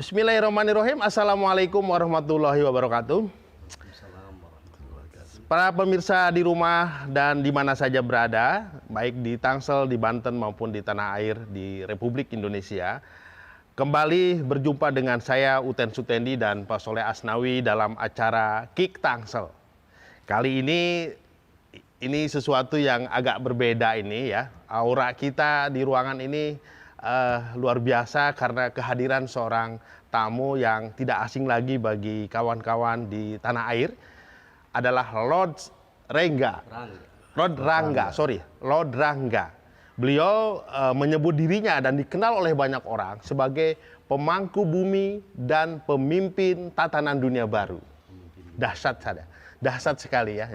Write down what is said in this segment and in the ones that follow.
Bismillahirrahmanirrahim. Assalamualaikum warahmatullahi wabarakatuh. Para pemirsa di rumah dan di mana saja berada, baik di Tangsel, di Banten maupun di tanah air di Republik Indonesia, kembali berjumpa dengan saya Uten Sutendi dan Pak Soleh Asnawi dalam acara Kick Tangsel. Kali ini sesuatu yang agak berbeda ini ya. Aura kita di ruangan ini luar biasa karena kehadiran seorang tamu yang tidak asing lagi bagi kawan-kawan di tanah air, adalah Lord Rangga. Beliau menyebut dirinya dan dikenal oleh banyak orang sebagai pemangku bumi dan pemimpin tatanan dunia baru. Dahsyat sekali ya.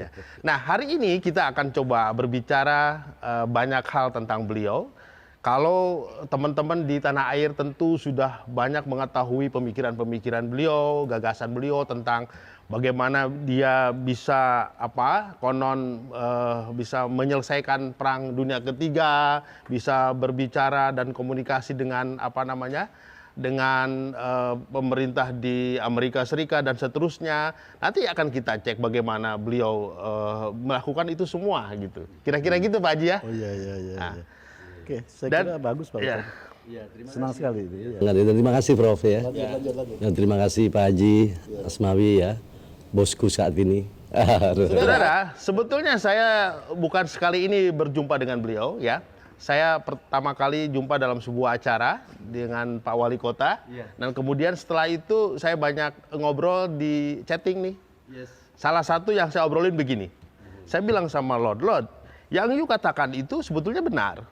Nah, hari ini kita akan coba berbicara banyak hal tentang beliau. Kalau teman-teman di tanah air tentu sudah banyak mengetahui pemikiran-pemikiran beliau, gagasan beliau tentang bagaimana dia bisa bisa menyelesaikan perang dunia ketiga, bisa berbicara dan komunikasi dengan dengan pemerintah di Amerika Serikat dan seterusnya. Nanti akan kita cek bagaimana beliau melakukan itu semua gitu. Kira-kira gitu Pak Haji ya. Oh iya. Nah. Oke, saya kira bagus Pak. Ya. Senang sekali itu. Ya. Terima kasih Prof ya. Lanjut. Dan terima kasih Pak Haji Asmawi ya, bosku saat ini. Saudara, sebetulnya saya bukan sekali ini berjumpa dengan beliau ya. Saya pertama kali jumpa dalam sebuah acara dengan Pak Wali Kota. Dan kemudian setelah itu saya banyak ngobrol di chatting nih. Salah satu yang saya obrolin begini. Saya bilang sama Lord, yang you katakan itu sebetulnya benar.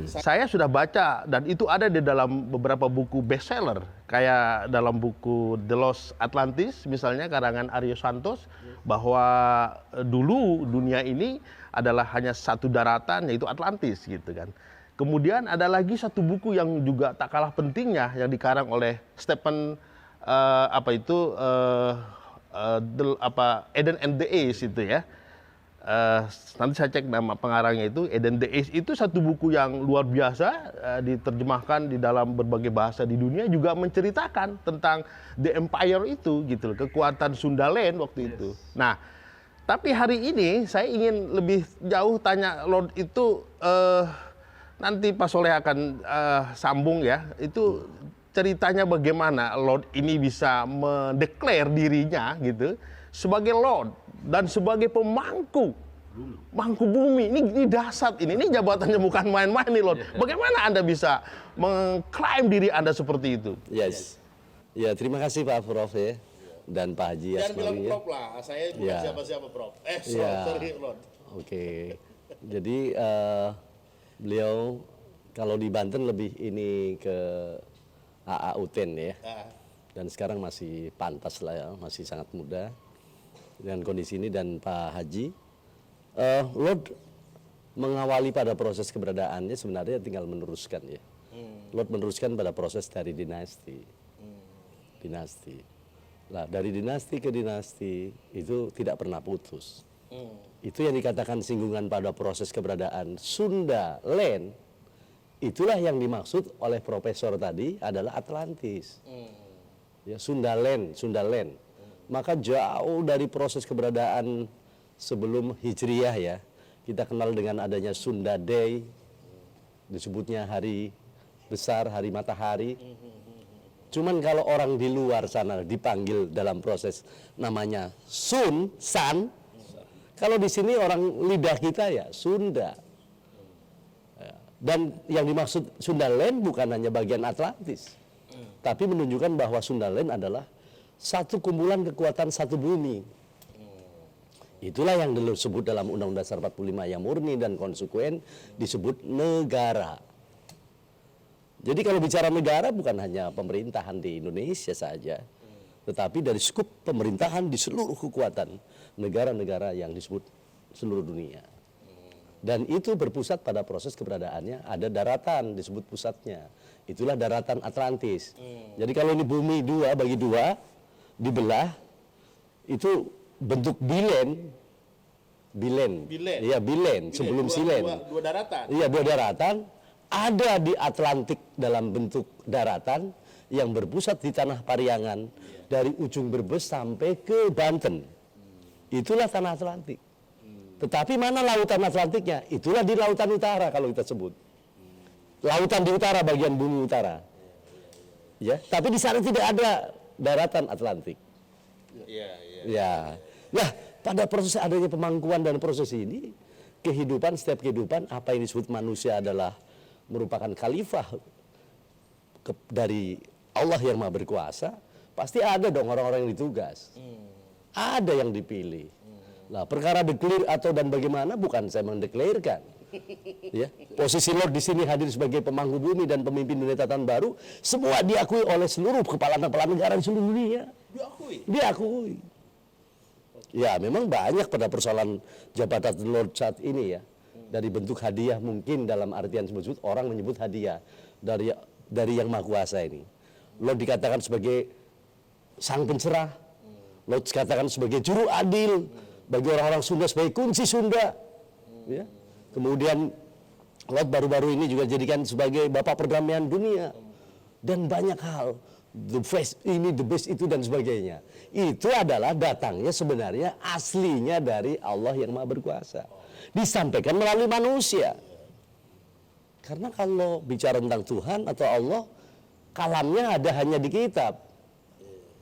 Saya sudah baca dan itu ada di dalam beberapa buku bestseller, kayak dalam buku The Lost Atlantis misalnya karangan Aryo Santos, bahwa dulu dunia ini adalah hanya satu daratan yaitu Atlantis gitu kan. Kemudian ada lagi satu buku yang juga tak kalah pentingnya yang dikarang oleh Stephen Eden and the Ace itu ya. Nanti saya cek nama pengarangnya itu, Eden the Ace, itu satu buku yang luar biasa, diterjemahkan di dalam berbagai bahasa di dunia, juga menceritakan tentang The Empire itu gitu, kekuatan Sundaland waktu itu. Nah, tapi hari ini saya ingin lebih jauh tanya Lord itu, nanti Pak Soleh akan sambung ya, itu ceritanya bagaimana Lord ini bisa mendeklar dirinya gitu sebagai Lord dan sebagai pemangku bumi. Ini dahsyat ini jabatannya bukan main-main nih Lord. Bagaimana Anda bisa mengklaim diri Anda seperti itu? Yes. Ya, terima kasih Pak Prof ya. Dan Pak Haji Jangan Asmawi. bilang Ya. Prof lah, saya bukan siapa-siapa Prof. Sorry Lord. Oke. Jadi beliau kalau di Banten lebih ini ke AA Uten ya. Dan sekarang masih pantas lah ya, masih sangat muda. Dengan kondisi ini dan Pak Haji, Lord mengawali pada proses keberadaannya sebenarnya tinggal meneruskan ya. Lord meneruskan pada proses dari dinasti. Nah, dari dinasti ke dinasti itu tidak pernah putus. Itu yang dikatakan singgungan pada proses keberadaan Sundaland. Itulah yang dimaksud oleh profesor tadi adalah Atlantis. Ya, Sundaland. Maka jauh dari proses keberadaan sebelum Hijriyah ya, kita kenal dengan adanya Sunda Day, disebutnya hari besar, hari matahari. Cuman kalau orang di luar sana dipanggil dalam proses namanya Sun, kalau di sini orang lidah kita ya Sunda. Dan yang dimaksud Sundaland bukan hanya bagian Atlantis, tapi menunjukkan bahwa Sundaland adalah satu kumpulan kekuatan satu bumi. Itulah yang disebut dalam Undang-Undang Dasar 45 yang murni dan konsekuen disebut negara. Jadi kalau bicara negara bukan hanya pemerintahan di Indonesia saja, tetapi dari skup pemerintahan di seluruh kekuatan negara-negara yang disebut seluruh dunia. Dan itu berpusat pada proses keberadaannya, ada daratan disebut pusatnya. Itulah daratan Atlantis. Jadi kalau ini bumi bagi dua, dibelah, itu bentuk bilen. Iya, bilen sebelum silen. Dua daratan. Iya, dua daratan. Ada di Atlantik dalam bentuk daratan, yang berpusat di tanah Pariangan dari ujung Brebes sampai ke Banten. Itulah tanah Atlantik. Tetapi mana lautan Atlantiknya? Itulah di lautan utara kalau kita sebut. Lautan di utara, bagian bumi utara. Ya, tapi di sana tidak ada daratan Atlantik. Ya. Nah, pada proses adanya pemangkuan dan proses ini, setiap kehidupan, apa yang disebut manusia adalah merupakan khalifah dari Allah yang Maha Berkuasa, pasti ada dong orang-orang yang ditugas. Ada yang dipilih. Nah, perkara declare atau dan bagaimana bukan saya mendeklarkan. Ya, posisi Lord di sini hadir sebagai pemangku bumi dan pemimpin dunia tatanan baru, semua diakui oleh seluruh kepala negara di seluruh dunia. Diakui. Ya, memang banyak pada persoalan jabatan Lord saat ini ya. Dari bentuk hadiah mungkin dalam artian sebut orang menyebut hadiah dari yang Maha Kuasa ini. Lord dikatakan sebagai sang pencerah. Lord dikatakan sebagai juru adil. Bagi orang-orang Sunda sebagai kunci Sunda. Ya. Kemudian Lord baru-baru ini juga dijadikan sebagai bapak perdamaian dunia. Dan banyak hal. The best ini, the best itu dan sebagainya. Itu adalah datangnya sebenarnya aslinya dari Allah yang Maha Berkuasa. Disampaikan melalui manusia. Karena kalau bicara tentang Tuhan atau Allah, kalamnya ada hanya di kitab.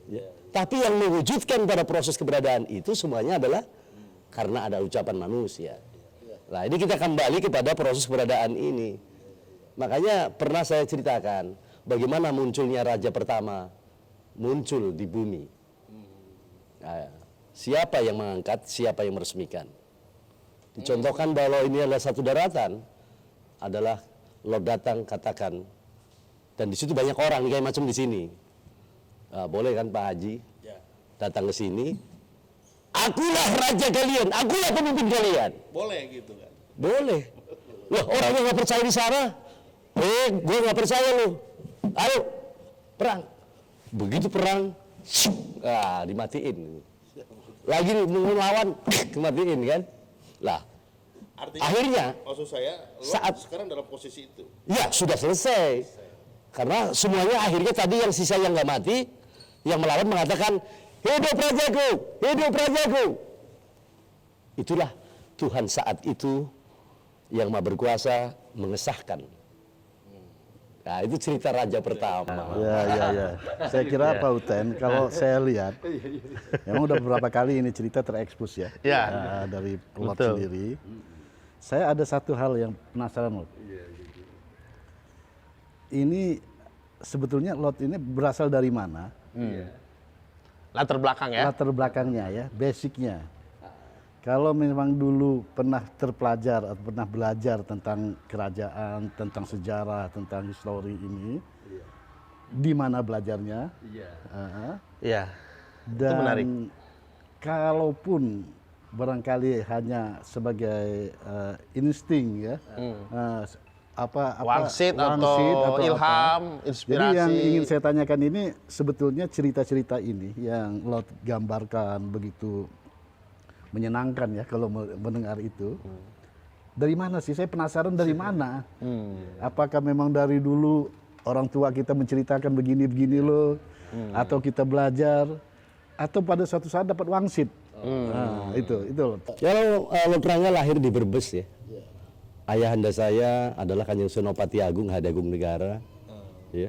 Ya. Tapi yang mewujudkan pada proses keberadaan itu semuanya adalah karena ada ucapan manusia. Nah, ini kita kembali kepada proses keberadaan ini. Makanya pernah saya ceritakan bagaimana munculnya raja pertama muncul di bumi. Nah, siapa yang mengangkat, siapa yang meresmikan. Dicontohkan bahwa ini adalah satu daratan, adalah Lord datang katakan, dan di situ banyak orang kayak macam di sini. Nah, boleh kan Pak Haji datang ke sini, akulah raja kalian, akulah pemimpin kalian. Boleh gitu kan? Boleh. Loh, orang yang nggak percaya di sana, gue nggak percaya lo. Ayo perang. Begitu perang, dimatiin. Lagi melawan, dimatiin kan? Lah, Artinya, akhirnya maksud saya, saat sekarang dalam posisi itu. Ya sudah selesai. Karena semuanya akhirnya tadi yang sisa yang nggak mati, yang melawan mengatakan hidup rajaku, hidup rajaku. Itulah Tuhan saat itu yang Maha Berkuasa mengesahkan. Nah, itu cerita raja pertama. Ya. Saya kira Pak Uten, kalau saya lihat, memang udah beberapa kali ini cerita terekspos ya, dari Lord sendiri. Saya ada satu hal yang penasaran, Lord. Ini sebetulnya Lord ini berasal dari mana? Latar belakang ya? Latar belakangnya ya, basicnya. Kalau memang dulu pernah terpelajar atau pernah belajar tentang kerajaan, tentang sejarah, tentang histori ini, di mana belajarnya? Iya. Dan Itu menarik. Kalaupun barangkali hanya sebagai insting ya, Wangsit atau ilham, inspirasi. Jadi yang ingin saya tanyakan ini sebetulnya cerita-cerita ini yang Lord gambarkan begitu menyenangkan ya kalau mendengar itu. Dari mana sih? Saya penasaran dari mana. Apakah memang dari dulu orang tua kita menceritakan begini-begini loh, atau kita belajar, atau pada suatu saat dapat wangsit. Nah, itu loh. Kalau Lord Rangga lahir di Brebes ya. Ayahanda saya adalah Kanjeng Senopati Agung Hadagung Negara. Ya.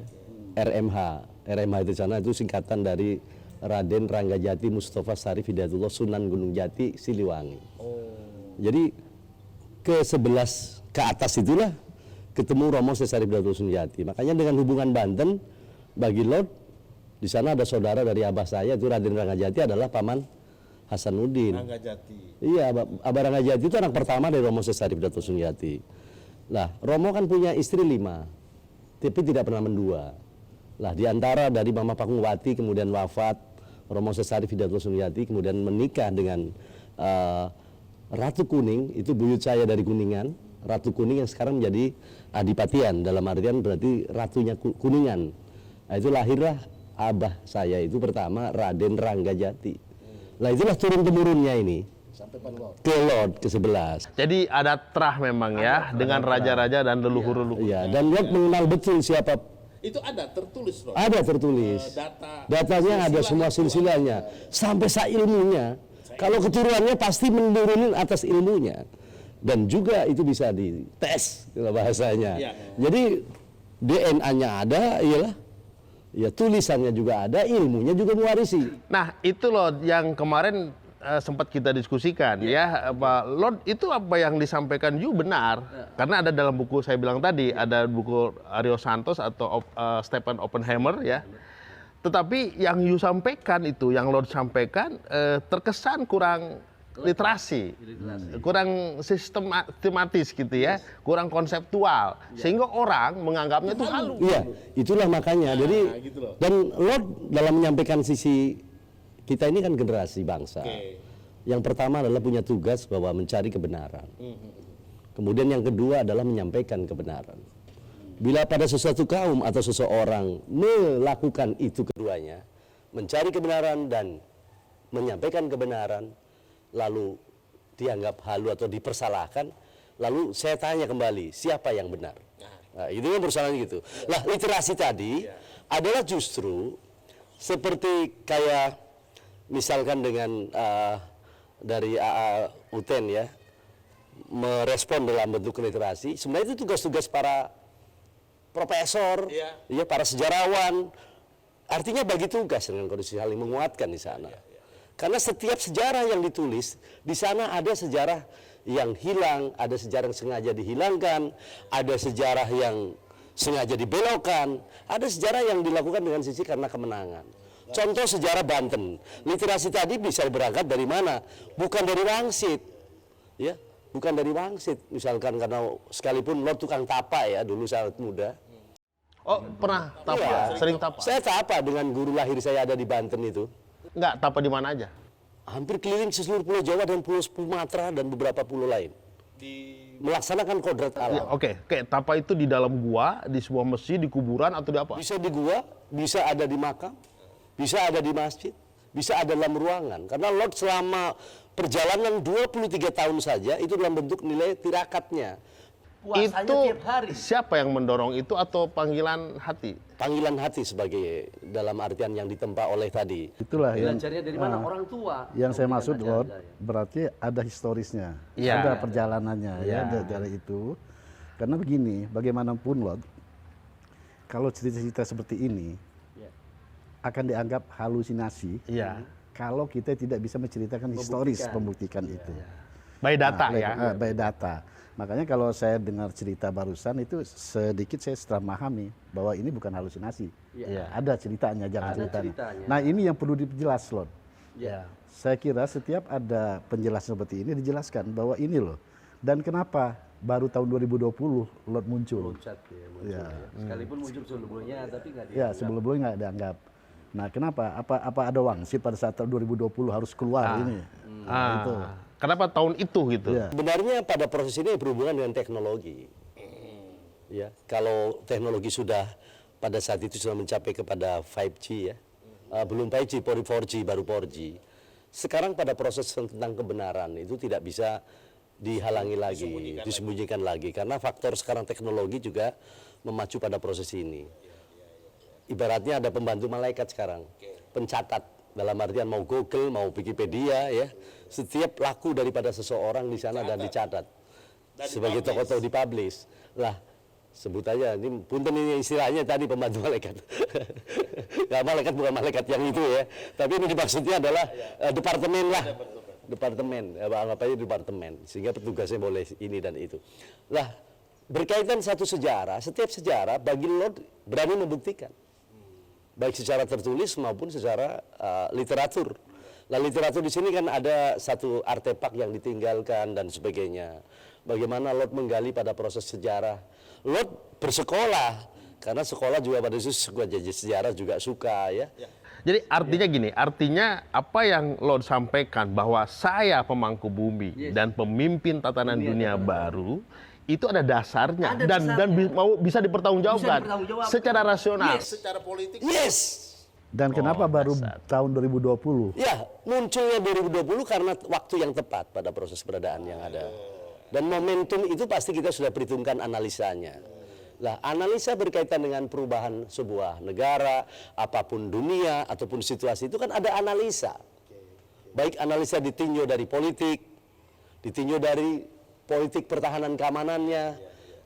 RMH. RMH itu sana itu singkatan dari Raden Ranggajati Mustafa Sarif Hidayatullah Sunan Gunung Jati Siliwangi. Jadi ke-11 ke atas itulah ketemu Romo Sarif Hidayatullah Sunan Jati. Makanya dengan hubungan Banten bagi Lord di sana ada saudara dari abah saya itu Raden Ranggajati adalah paman Hasanuddin. Ranggajati. Iya, Abah Ranggajati itu anak pertama dari Romo Sarif Hidayatullah Sunan Jati. Lah, Romo kan punya istri 5, tapi tidak pernah mendua. Lah, di antara dari Mama Pakungwati kemudian wafat, Romo Sarif Hidayatullah Sunan Jati kemudian menikah dengan Ratu Kuning, itu buyut saya dari Kuningan, Ratu Kuning yang sekarang menjadi adipatian, dalam artian berarti ratunya Kuningan. Nah, itu lahirlah abah saya itu pertama Raden Ranggajati. Nah, itulah turun-temurunnya ini. Sampai ke Lord ke-11. Jadi ada terah memang ya dengan raja-raja dan leluhur-leluhur. Iya, dan Lord mengenal betul siapa Itu ada tertulis loh. Ada tertulis. Datanya ada semua silsilahnya. Sampai ilmunya. Kalau keturunannya pasti menurunin atas ilmunya. Dan juga itu bisa dites bahasanya. Jadi DNA-nya ada, iyalah. Ya tulisannya juga ada, ilmunya juga mewarisi. Nah, itu loh yang kemarin sempat kita diskusikan ya, Pak Lord, itu apa yang disampaikan Yu benar. Karena ada dalam buku saya bilang tadi, ada buku Aryo Santos atau Stephen Oppenheimer ya. Tetapi yang Yu sampaikan itu, yang Lord sampaikan terkesan kurang literasi, kurang sistematis gitu ya, kurang konseptual, sehingga orang menganggapnya itu halu. Iya, itulah makanya. Jadi dan Lord dalam menyampaikan sisi kita ini kan generasi bangsa. Yang pertama adalah punya tugas bahwa mencari kebenaran. Kemudian yang kedua adalah menyampaikan kebenaran. Bila pada sesuatu kaum atau seseorang melakukan itu keduanya, mencari kebenaran dan menyampaikan kebenaran, lalu dianggap halu atau dipersalahkan, lalu saya tanya kembali, siapa yang benar? Nah, itu kan persoalannya gitu. Lah, literasi tadi adalah justru seperti kayak misalkan dengan dari AA UTEN ya, merespon dalam bentuk literasi, sebenarnya itu tugas-tugas para profesor, ya para sejarawan. Artinya bagi tugas dengan kondisi saling menguatkan di sana. Karena setiap sejarah yang ditulis, di sana ada sejarah yang hilang, ada sejarah yang sengaja dihilangkan, ada sejarah yang sengaja dibelokkan, ada sejarah yang dilakukan dengan sisi karena kemenangan. Contoh sejarah Banten, literasi tadi bisa berangkat dari mana? Bukan dari wangsit, ya, bukan dari wangsit. Misalkan karena sekalipun lo tukang tapa ya, dulu saat muda. Oh, pernah tapa, sering tapa. Saya tapa dengan guru lahir saya ada di Banten itu. Enggak, tapa di mana aja? Hampir keliling seluruh Pulau Jawa dan Pulau Sumatera dan beberapa pulau lain. Melaksanakan kodrat alam. Oke, tapa itu di dalam gua, di sebuah masjid, di kuburan atau di apa? Bisa di gua, bisa ada di makam, bisa ada di masjid, bisa ada dalam ruangan. Karena Lord selama perjalanan 23 tahun saja itu dalam bentuk nilai tirakatnya. Puasanya Itu tiap hari. siapa yang mendorong itu atau panggilan hati? Panggilan hati sebagai dalam artian yang ditempa oleh tadi. Itulah yang Belajarnya dari mana? Orang tua. yang saya Yang maksud kita Lord, jaga, ya. berarti ada historisnya, Iya. ada perjalanannya ya dari itu. Karena begini, bagaimanapun Lord, kalau cerita-cerita seperti ini Ya. akan dianggap halusinasi Iya. kalau kita tidak bisa menceritakan historis membuktikan itu. By data Nah, ya. by data. Makanya kalau saya dengar cerita barusan itu sedikit saya setelah memahami bahwa ini bukan halusinasi. Iya. Ada ceritanya, jangan Ada ceritanya. ceritanya. Nah, ini yang perlu dijelas, Lord. Ya. Saya kira setiap ada penjelasan seperti ini dijelaskan bahwa ini loh. Dan kenapa baru tahun 2020 Lord muncul? Loncat ya, muncul Ya. ya. Sekalipun muncul sebelumnya tapi nggak Ya, dianggap. sebelumnya nggak dianggap. Nah, kenapa? Apa ada wangsit pada saat tahun 2020 harus keluar ini? Nah, itu. Kenapa tahun itu gitu? Ya. Sebenarnya pada proses ini berhubungan dengan teknologi. Ya, kalau teknologi sudah pada saat itu sudah mencapai kepada 5G ya, belum 5G, 4G, baru 4G. Sekarang pada proses tentang kebenaran itu tidak bisa dihalangi lagi, disembunyikan lagi, karena faktor sekarang teknologi juga memacu pada proses ini. Ibaratnya ada pembantu malaikat sekarang, pencatat. Dalam artian mau Google, mau Wikipedia ya, setiap laku daripada seseorang di sana dan dicatat. Sebagai tokoh-tokoh dipublish. Lah, sebut aja, ini punten ini istilahnya tadi pembantu malaikat. Nggak, malaikat bukan malaikat yang itu ya, tapi ini maksudnya adalah departemen lah. Departemen, anggap aja departemen, sehingga petugasnya boleh ini dan itu. Lah, berkaitan satu sejarah, setiap sejarah bagi Lord berani membuktikan. Baik secara tertulis maupun secara literatur. Nah, literatur di sini kan ada satu artefak yang ditinggalkan dan sebagainya. Bagaimana Lord menggali pada proses sejarah. Lord bersekolah, karena sekolah juga pada itu sejarah juga suka ya. Jadi artinya gini, artinya apa yang Lord sampaikan bahwa saya pemangku bumi dan pemimpin tatanan dunia baru, itu ada dasarnya Ada dan dasarnya. mau bisa dipertanggungjawabkan dipertanggungjawabkan. secara rasional. Secara politik. Yes. Dan kenapa baru tahun 2020? Ya, munculnya 2020 karena waktu yang tepat pada proses peradaan yang ada. Dan momentum itu pasti kita sudah perhitungkan analisanya. Lah, analisa berkaitan dengan perubahan sebuah negara, apapun dunia, ataupun situasi itu kan ada analisa. Baik analisa ditinjau dari politik, ditinjau dari politik pertahanan keamanannya,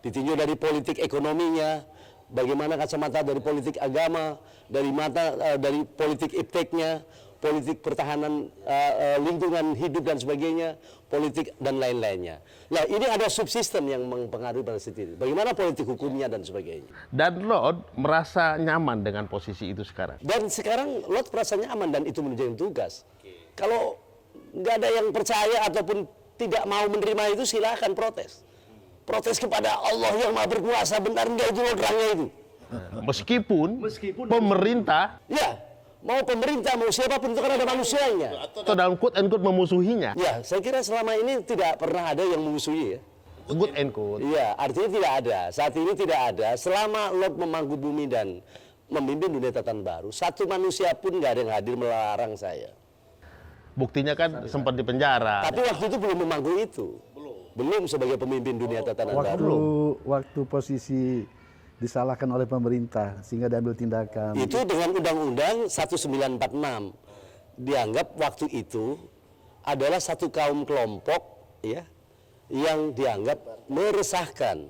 ditinjau dari politik ekonominya, bagaimana kacamata dari politik agama, dari politik ipteknya, politik pertahanan lingkungan hidup dan sebagainya, politik dan lain-lainnya. Nah, ini ada subsistem yang mempengaruhi pada situ. Bagaimana politik hukumnya dan sebagainya. Dan Lord merasa nyaman dengan posisi itu sekarang. Dan sekarang Lot merasa nyaman dan itu menjadi tugas. Kalau nggak ada yang percaya ataupun tidak mau menerima itu, silakan protes. Protes kepada Allah yang Maha Berkuasa, benar nggak itu orangnya itu? Meskipun pemerintah Ya, mau pemerintah, mau siapapun itu kan ada manusianya. atau dalam quote and quote memusuhinya, Ya, saya kira selama ini tidak pernah ada yang memusuhi ya. quote and quote. Iya, artinya tidak ada. Saat ini tidak ada. Selama Lot memangku bumi dan memimpin dunia tatanan baru, satu manusia pun nggak ada yang hadir melarang saya. Buktinya kan sempat di penjara. Tapi waktu itu belum memangku itu. Belum sebagai pemimpin dunia tatanan baru. Waktu posisi disalahkan oleh pemerintah sehingga diambil tindakan. Itu dengan Undang-Undang 1946 dianggap waktu itu adalah satu kaum kelompok ya yang dianggap meresahkan.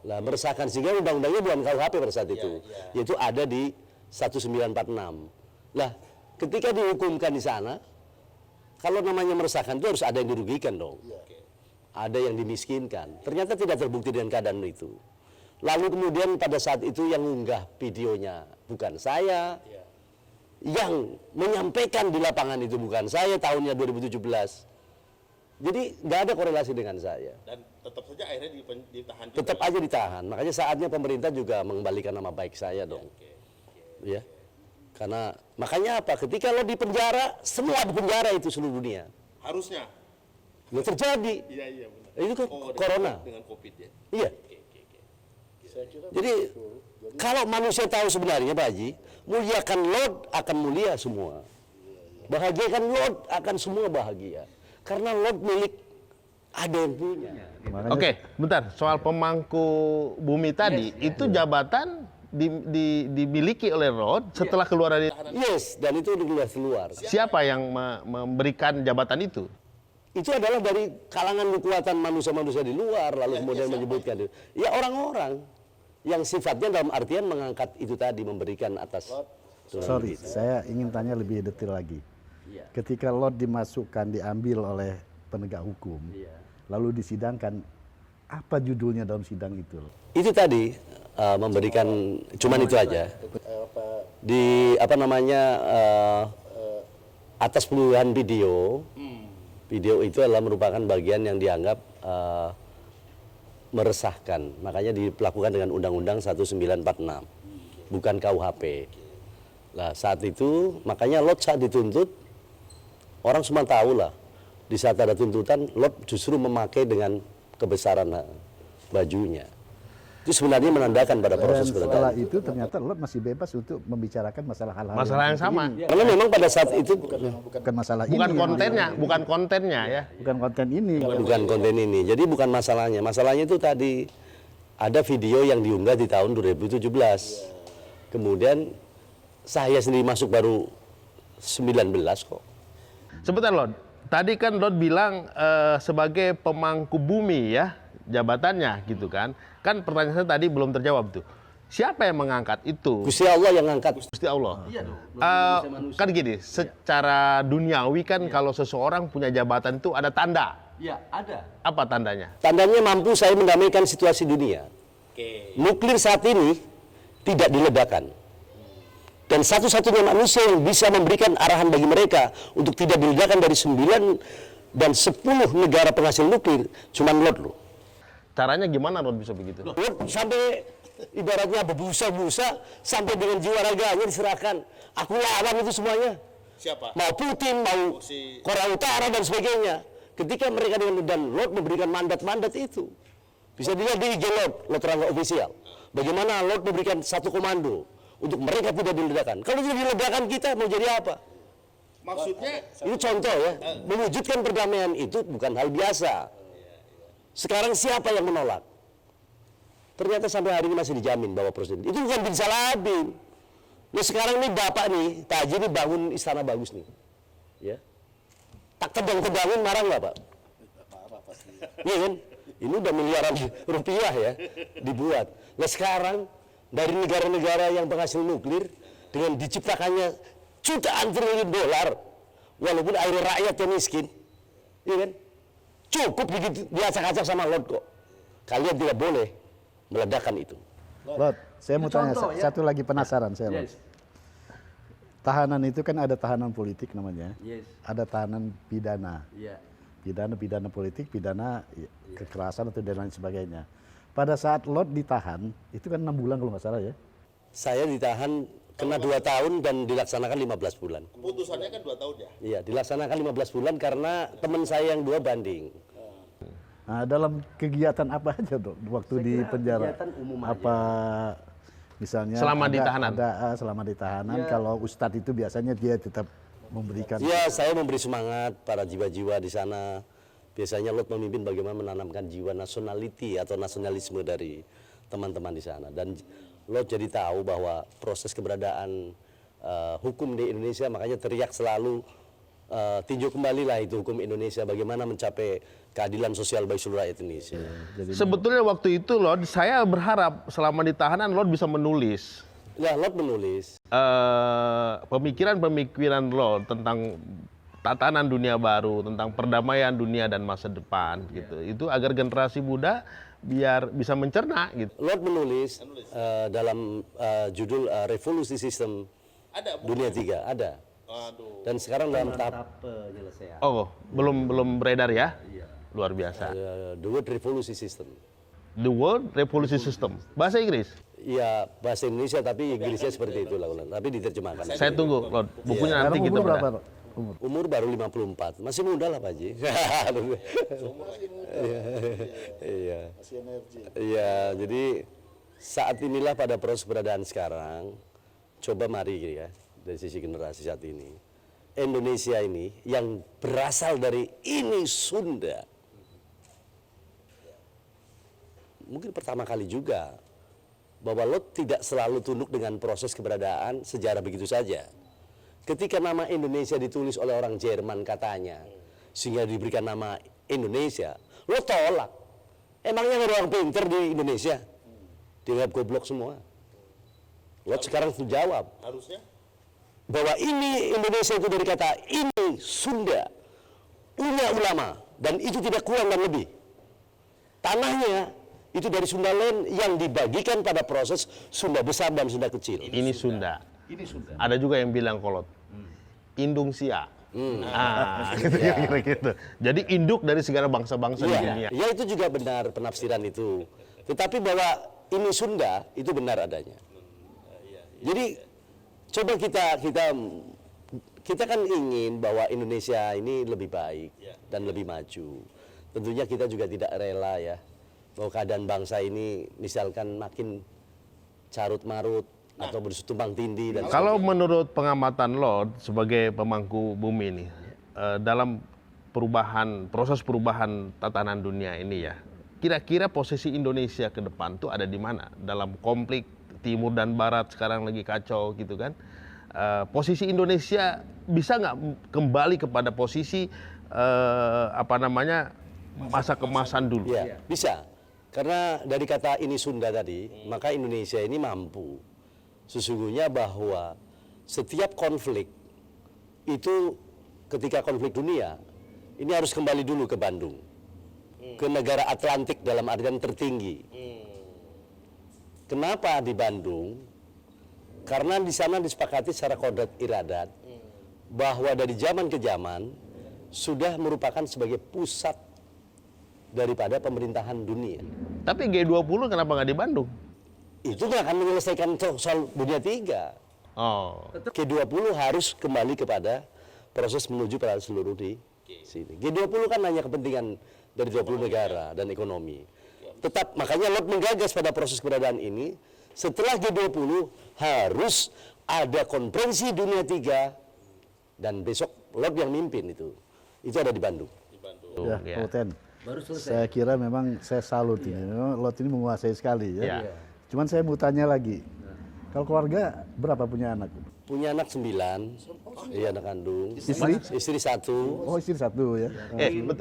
Lah meresahkan sehingga undang-undangnya bukan KUHP pada saat itu, yaitu ada di 1946. Lah ketika dihukumkan di sana, kalau namanya meresahkan itu harus ada yang dirugikan dong. Ada yang dimiskinkan. Ternyata tidak terbukti dengan keadaan itu. Lalu kemudian pada saat itu yang mengunggah videonya bukan saya, yang menyampaikan di lapangan itu bukan saya, tahunnya 2017. Jadi nggak ada korelasi dengan saya. Dan tetap saja akhirnya ditahan juga. Tetap aja ditahan. Makanya saatnya pemerintah juga mengembalikan nama baik saya dong. Ya. Karena makanya apa? Ketika lo di penjara, semua di penjara itu seluruh dunia. Harusnya. Lo terjadi. Iya benar. Itu kan Oh, corona. dengan Covid ya. Iya. Jadi kalau manusia tahu sebenarnya Pak Haji, muliakan Lot akan mulia semua. Bahagiakan Lot akan semua bahagia. Karena Lot milik ada yang punya. Makanya Oke, bentar. Soal pemangku bumi tadi, itu jabatan dimiliki oleh Lot setelah keluar dari. Yes, dan itu udah keluar. Siapa yang memberikan jabatan itu? Itu adalah dari kalangan kekuatan manusia-manusia di luar, lalu kemudian menyebutkan itu. Ya orang-orang yang sifatnya dalam artian mengangkat itu tadi, memberikan atas. sorry, saya ingin tanya lebih detail lagi. Ketika Lot dimasukkan, diambil oleh penegak hukum, lalu disidangkan, apa judulnya dalam sidang itu? Itu tadi memberikan, cuman itu aja. Di apa namanya atas puluhan video, video itu adalah merupakan bagian yang dianggap meresahkan. Makanya dilakukan dengan Undang-Undang 1946, bukan KUHP. Nah saat itu, makanya Lot saat dituntut, orang semua tahu lah, di saat ada tuntutan, Lot justru memakai dengan kebesaran bajunya. Itu sebenarnya menandakan pada Dan proses setelah kedatangan. itu ternyata Lot masih bebas untuk membicarakan masalah hal-hal Masalah yang sama. Karena memang pada saat itu bukan masalah Bukan ini. kontennya, bukan kontennya ya. Bukan konten ini. bukan konten ini. Jadi bukan masalahnya. Masalahnya itu tadi ada video yang diunggah di tahun 2017. Kemudian saya sendiri masuk baru 19 kok. Sebentar Lord, tadi kan Lord bilang sebagai pemangku bumi ya jabatannya gitu kan. Kan pertanyaan saya tadi belum terjawab tuh. Siapa yang mengangkat itu? Gusti Allah yang ngangkat. Gusti Allah. Kan gini, secara duniawi kan kalau seseorang punya jabatan itu ada tanda. Iya, ada. Apa tandanya? Tandanya mampu saya mendamaikan situasi dunia. Nuklir saat ini tidak diledakkan. Dan satu-satunya manusia yang bisa memberikan arahan bagi mereka untuk tidak diledakkan dari 9 dan 10 negara penghasil nuklir, cuman Lot loh. Caranya gimana Lord bisa begitu? Lot sampai ibaratnya berbusa-busa sampai dengan jiwa raganya diserahkan. Aku lawan itu semuanya. Siapa? Mau Putin, mau si- Korea Utara dan sebagainya. Ketika mereka dengan dan Lot memberikan mandat-mandat itu. Bisa dilihat di IG Lot Rangga Official. Bagaimana Lot memberikan satu komando untuk mereka tidak diledakkan. Kalau tidak diledakkan kita mau jadi apa? Maksudnya Ini contoh ya, mewujudkan perdamaian itu bukan hal biasa. Sekarang siapa yang menolak? Ternyata sampai hari ini masih dijamin bahwa proses itu bukan bin Salah bin. Nah sekarang nih Bapak nih, Pak Haji nih bangun istana bagus nih. Ya. Tak tendang-tendangin marah nggak Pak? Marah pasti. Iya kan? Ini udah miliaran rupiah ya dibuat. Nah sekarang dari negara-negara yang penghasil nuklir dengan diciptakannya jutaan triliun dolar, walaupun akhirnya rakyatnya miskin, iya kan? Cukup diacak-acak sama Lord kok. Kalian tidak boleh meledakkan itu. Lot, saya mau tanya satu lagi penasaran saya. Lot. Tahanan itu kan ada tahanan politik namanya, ada tahanan pidana, pidana politik, pidana kekerasan atau dan lain sebagainya. Pada saat Lot ditahan, itu kan 6 bulan kalau nggak salah ya. Saya ditahan kena 2 tahun dan dilaksanakan 15 bulan. Keputusannya kan 2 tahun ya? Iya, dilaksanakan 15 bulan karena teman saya yang 2 banding. Nah, dalam kegiatan apa aja dok waktu di penjara? kegiatan umum apa misalnya Selama ada- di tahanan? selama di tahanan, kalau ustadz itu biasanya dia tetap memberikan. Ya, saya memberi semangat para jiwa-jiwa di sana. Biasanya Lot memimpin bagaimana menanamkan jiwa nationality atau nasionalisme dari teman-teman di sana. Dan Lot jadi tahu bahwa proses keberadaan hukum di Indonesia, makanya teriak selalu tinjau kembalilah itu hukum Indonesia, bagaimana mencapai keadilan sosial bagi seluruh rakyat Indonesia. Sebetulnya waktu itu Lord, saya berharap selama di tahanan Lord bisa menulis Ya, Lot menulis. pemikiran-pemikiran Lord tentang tatanan dunia baru, tentang perdamaian dunia dan masa depan gitu. Itu agar generasi muda biar bisa mencerna gitu. Lot menulis dalam judul Revolusi Sistem Ada buku. Dunia 3, ada. Aduh. Dan sekarang dalam tahap penyelesaian. Oh, belum beredar ya? Luar biasa. The World Revolusi System. The World Revolution System. Bahasa Inggris. Iya, bahasa Indonesia tapi Inggrisnya seperti itulah, tapi diterjemahkan. Saya tunggu, Lord. Bukunya nanti Sekarang kita umur berapa bedah. Dok? Umur. Umur baru 54, masih muda lah Pak Haji. Iya. Iya, jadi saat inilah pada proses keberadaan sekarang, coba mari ya, dari sisi generasi saat ini. Indonesia ini yang berasal dari ini Sunda. Mungkin pertama kali juga bahwa Lot tidak selalu tunduk dengan proses keberadaan sejarah begitu saja. Ketika nama Indonesia ditulis oleh orang Jerman katanya, sehingga diberikan nama Indonesia, lo tolak. Emangnya ada orang pinter di Indonesia? Dianggap goblok semua. Lot sekarang tuh jawab Harusnya bahwa ini Indonesia itu dari kata ini Sunda, punya ulama, dan itu tidak kurang dan lebih. Tanahnya itu dari Sunda Land yang dibagikan pada proses Sunda Besar dan Sunda Kecil. Ini Sunda. Ada juga yang bilang kolot. Indung Sia. Gitu, kira-kira gitu. Jadi induk dari segala bangsa-bangsa di dunia. Ya itu juga benar penafsiran itu. Tetapi bahwa ini Sunda itu benar adanya. Jadi coba kita kan ingin bahwa Indonesia ini lebih baik dan lebih maju. Tentunya kita juga tidak rela ya bahwa keadaan bangsa ini misalkan makin carut marut atau bertumpang tindih dan Kalau menurut pengamatan Lord sebagai pemangku bumi ini, dalam proses perubahan tatanan dunia ini ya, kira-kira posisi Indonesia ke depan tuh ada di mana? Dalam konflik timur dan barat sekarang lagi kacau gitu kan? Posisi Indonesia bisa nggak kembali kepada posisi masa kemasan dulu? Ya, bisa. Karena dari kata ini Sunda tadi, maka Indonesia ini mampu sesungguhnya bahwa setiap konflik itu ketika konflik dunia ini harus kembali dulu ke Bandung, ke negara Atlantik dalam artian tertinggi. Kenapa di Bandung? Karena di sana disepakati secara kodrat iradat bahwa dari zaman ke zaman sudah merupakan sebagai pusat daripada pemerintahan dunia. Tapi G20 kenapa nggak di Bandung? Itu nggak akan menyelesaikan soal dunia 3. Oh, G20 harus kembali kepada proses menuju pada seluruh di sini. G20 kan hanya kepentingan dari 20 negara dan ekonomi. Tetap makanya Lot menggagas pada proses keberadaan ini, setelah G20 harus ada konferensi dunia 3 dan besok Lot yang mimpin itu. Itu ada di Bandung. Ya, ya. Pauten. Baru selesai. Saya kira memang saya salut ini. Memang Lot ini menguasai sekali ya. Iya. Cuman saya mau tanya lagi. Kalau keluarga berapa punya anak? Punya anak 9, iya anak kandung. Istri 1. Oh, istri 1 ya.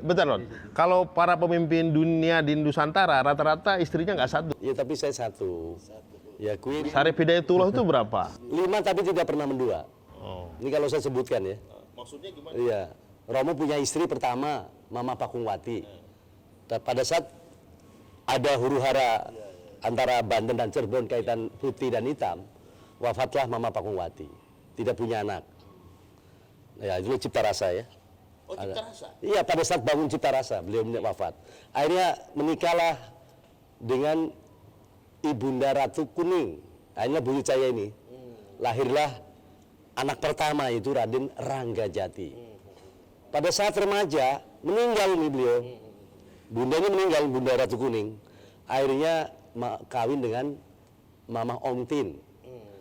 Bentar Lord. Kalau para pemimpin dunia di Nusantara rata-rata istrinya nggak 1. Ya tapi saya 1. Ya Queen Sarif Hidayatullah itu berapa? 5 tapi tidak pernah mendua. Oh. Ini kalau saya sebutkan ya. Maksudnya gimana? Iya. Romo punya istri pertama, Mama Pakungwati. Pada saat ada huru-hara antara Banten dan Cirebon kaitan putih dan hitam, wafatlah Mama Pakungwati. Tidak punya anak. Ya, itu Cipta Rasa ya. Oh, Cipta Rasa. Iya, pada saat bangun Cipta Rasa, beliau wafat. Akhirnya menikahlah dengan Ibunda Ratu Kuning. Akhirnya buyut saya ini. Lahirlah anak pertama itu Raden Ranggajati. Pada saat remaja, meninggal nih beliau. Bundanya meninggal, Bunda Ratu Kuning. Akhirnya kawin dengan Mama Ongtin.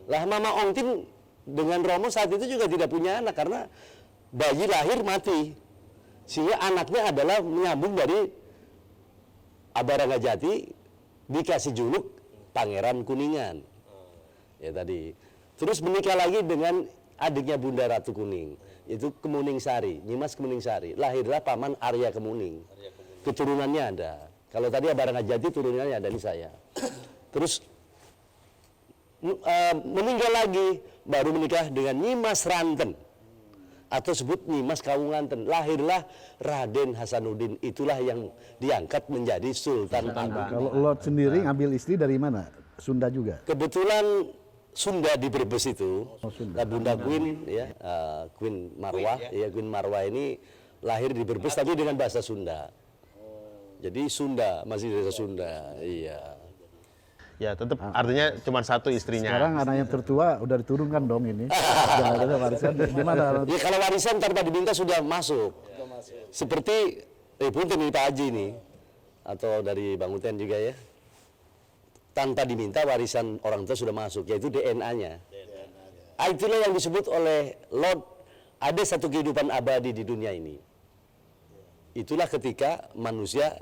Lah Mama Ongtin dengan Romo saat itu juga tidak punya anak karena bayi lahir mati. Sehingga anaknya adalah menyambung dari Abah Ranggajati dikasih juluk Pangeran Kuningan. Ya tadi. Terus menikah lagi dengan adiknya Bunda Ratu Kuning, yaitu Kemuning Sari, Nyimas Kemuning Sari. Lahirlah Paman Arya Kemuning. Keturunannya ada. Kalau tadi Abah Ranggajati turunannya ada di saya. Terus meninggal lagi, baru menikah dengan Nyimas Ranten atau sebut Nyimas Kawunganten. Lahirlah Raden Hasanuddin, itulah yang diangkat menjadi Sultan Agung. Kalau Lot sendiri ngambil istri dari mana? Sunda juga. Kebetulan Sunda di Brebes itu, Sunda. nah, Bunda Queen ya, Queen Marwah, ya Queen Marwah ini lahir di Brebes tapi dengan bahasa Sunda. Jadi Sunda, masih bahasa Sunda, iya. Ya tetap artinya cuma 1 istrinya. Sekarang anak yang tertua udah diturunkan dong ini. Jangan ada warisan. Gimana? Ya kalau warisan tanpa diminta sudah masuk. Seperti punten nih Pak Haji ini atau dari Bang Uten juga ya. Tanpa diminta warisan orang tua sudah masuk, yaitu DNA-nya. Itulah yang disebut oleh Lord, ada satu kehidupan abadi di dunia ini. Itulah ketika manusia